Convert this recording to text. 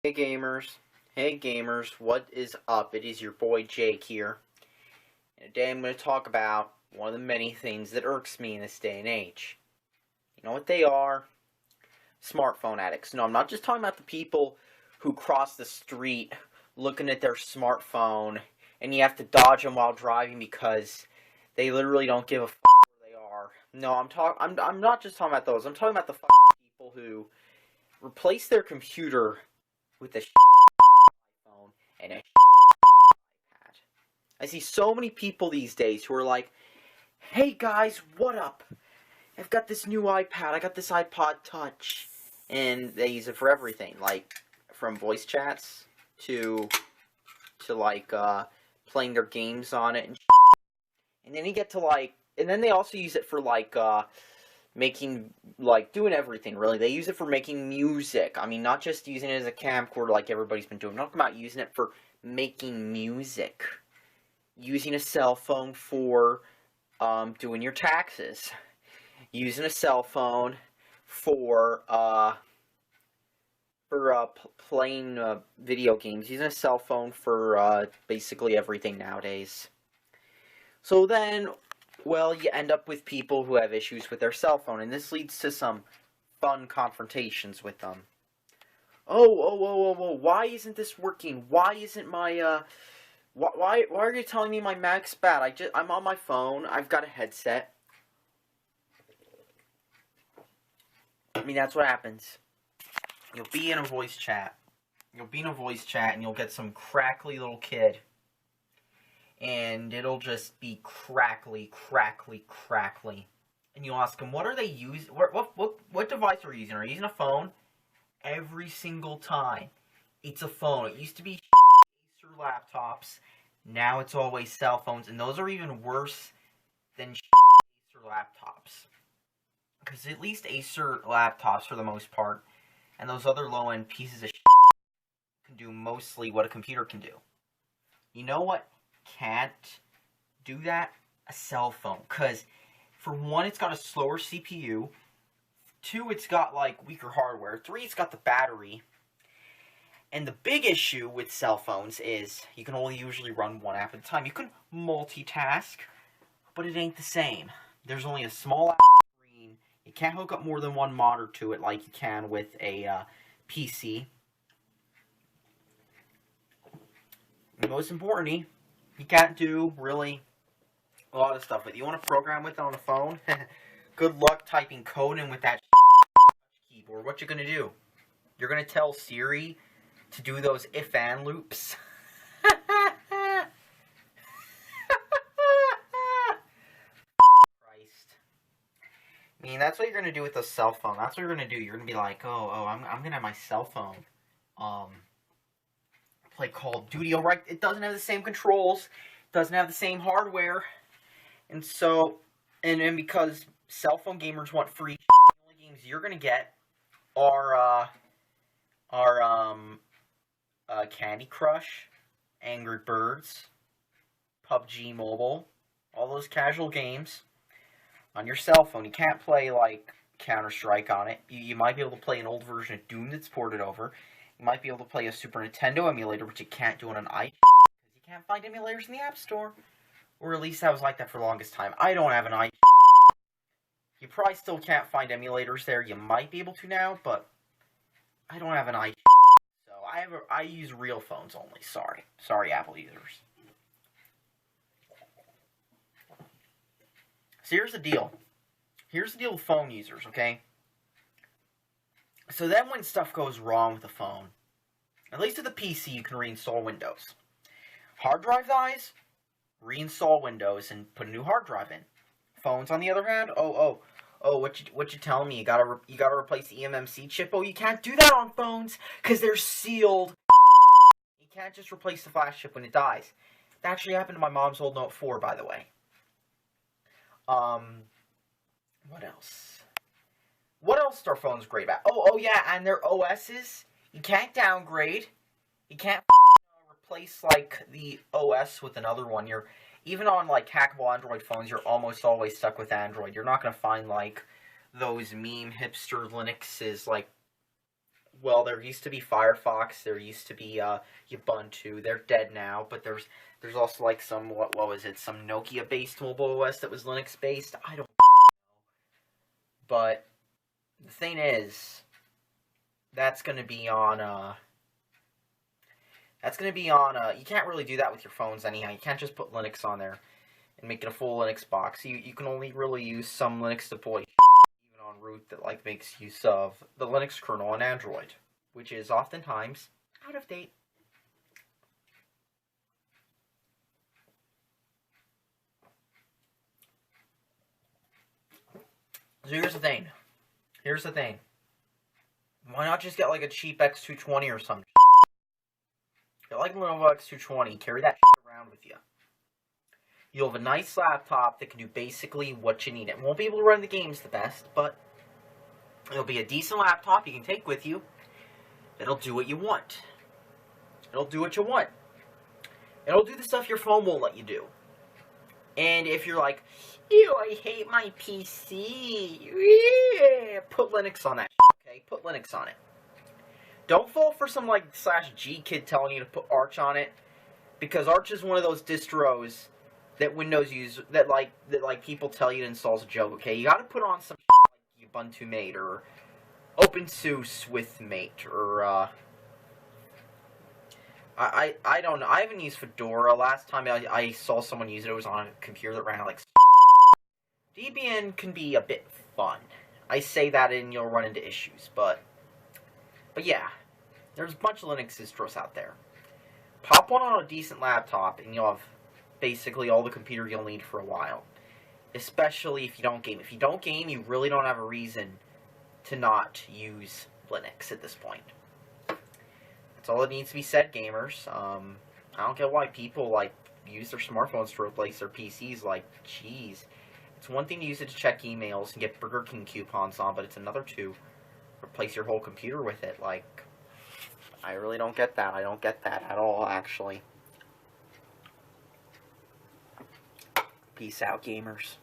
Hey gamers, what is up? It is your boy Jake here. And today I'm going to talk about one of the many things that irks me in this day and age. You know what they are? Smartphone addicts. No, I'm not just talking about the people who cross the street looking at their smartphone and you have to dodge them while driving because they literally don't give a f*** where they are. No, I'm not just talking about those. I'm talking about the people who replace their computer with a phone and a iPad. I see so many people these days who are like, "Hey guys, what up? I've got this new iPad. I got this iPod Touch," and they use it for everything, like from voice chats to like playing their games on it, and then you get to and then they also use it for making, doing everything, really. They use it for making music. I mean, not just using it as a camcorder like everybody's been doing. I'm talking about using it for making music. Using a cell phone for doing your taxes. Using a cell phone for playing video games. Using a cell phone for basically everything nowadays. So then, well, you end up with people who have issues with their cell phone, and this leads to some fun confrontations with them. Oh, why isn't this working? Why isn't my, why are you telling me my Mac's bad? I'm on my phone, I've got a headset. I mean, that's what happens. You'll be in a voice chat. And you'll get some crackly little kid. And it'll just be crackly. And you'll ask them, what are they using? What device are you using? Are you using a phone? Every single time, it's a phone. It used to be Acer laptops. Now it's always cell phones. And those are even worse than Acer laptops. Because at least Acer laptops, for the most part, and those other low-end pieces of can do mostly what a computer can do. You know what can't do that? A cell phone. Because, for one, it's got a slower CPU. Two, it's got, weaker hardware. Three, it's got the battery. And the big issue with cell phones is you can only usually run one app at a time. You can multitask, but it ain't the same. There's only a small app screen. You can't hook up more than one monitor to it like you can with a PC. And most importantly, you can't do, really, a lot of stuff with it. You want to program with it on the phone? Good luck typing code in with that keyboard. What you gonna do? You're gonna tell Siri to do those if-and loops? Christ. I mean, that's what you're gonna do with the cell phone. That's what you're gonna do. You're gonna be like, I'm gonna have my cell phone play Call of Duty. Alright, it doesn't have the same controls, doesn't have the same hardware, and so, and because cell phone gamers want free, the only games you're gonna get are Candy Crush, Angry Birds, PUBG Mobile, all those casual games on your cell phone. You can't play Counter-Strike on it. You might be able to play an old version of Doom that's ported over. You might be able to play a Super Nintendo emulator, which you can't do on an iPad because you can't find emulators in the App Store. Or at least that was like that for the longest time. I don't have an iPad. You probably still can't find emulators there. You might be able to now, but I don't have an iPad. So I use real phones only. Sorry, Apple users. So here's the deal. Here's the deal with phone users, okay? So then when stuff goes wrong with the phone, at least with the PC, you can reinstall Windows. Hard drive dies, reinstall Windows and put a new hard drive in. Phones, on the other hand, what you telling me? You gotta replace the eMMC chip? Oh, you can't do that on phones because they're sealed. You can't just replace the flash chip when it dies. That actually happened to my mom's old Note 4, by the way. What else? What else are phones great about? Oh yeah, and their OSs, you can't downgrade. You can't replace, the OS with another one. Even on, hackable Android phones, you're almost always stuck with Android. You're not going to find, those meme hipster Linuxes, well, there used to be Firefox, there used to be Ubuntu. They're dead now, but there's also like some what was it? Some Nokia-based mobile OS that was Linux-based. I don't know. But the thing is, that's going to be on you can't really do that with your phones anyhow. You can't just put Linux on there and make it a full Linux box. You can only really use some Linux deploy even on root that like makes use of the Linux kernel on Android, which is oftentimes out of date. So here's the thing. Why not just get like a cheap X220 or something? Get like a Lenovo X220, carry that around with you. You'll have a nice laptop that can do basically what you need. It won't be able to run the games the best, but it'll be a decent laptop you can take with you. It'll do what you want. It'll do what you want. It'll do the stuff your phone won't let you do. And if you're like, ew, I hate my PC, yeah, put Linux on that, okay? Put Linux on it. Don't fall for some, like, /G kid telling you to put Arch on it, because Arch is one of those distros that Windows use, that people tell you to install as a joke, okay? You gotta put on some like Ubuntu Mate, or OpenSUSE with Mate, or, I don't know. I haven't used Fedora. Last time I saw someone use it, it was on a computer that ran like... Debian can be a bit fun. I say that and you'll run into issues, but yeah. There's a bunch of Linux distros out there. Pop one on a decent laptop and you'll have basically all the computer you'll need for a while. Especially if you don't game. If you don't game, you really don't have a reason to not use Linux at this point. That's all that needs to be said, gamers. I don't get why people, like, use their smartphones to replace their PCs. Like, jeez. It's one thing to use it to check emails and get Burger King coupons on, but it's another to replace your whole computer with it. Like, I really don't get that. I don't get that at all, actually. Peace out, gamers.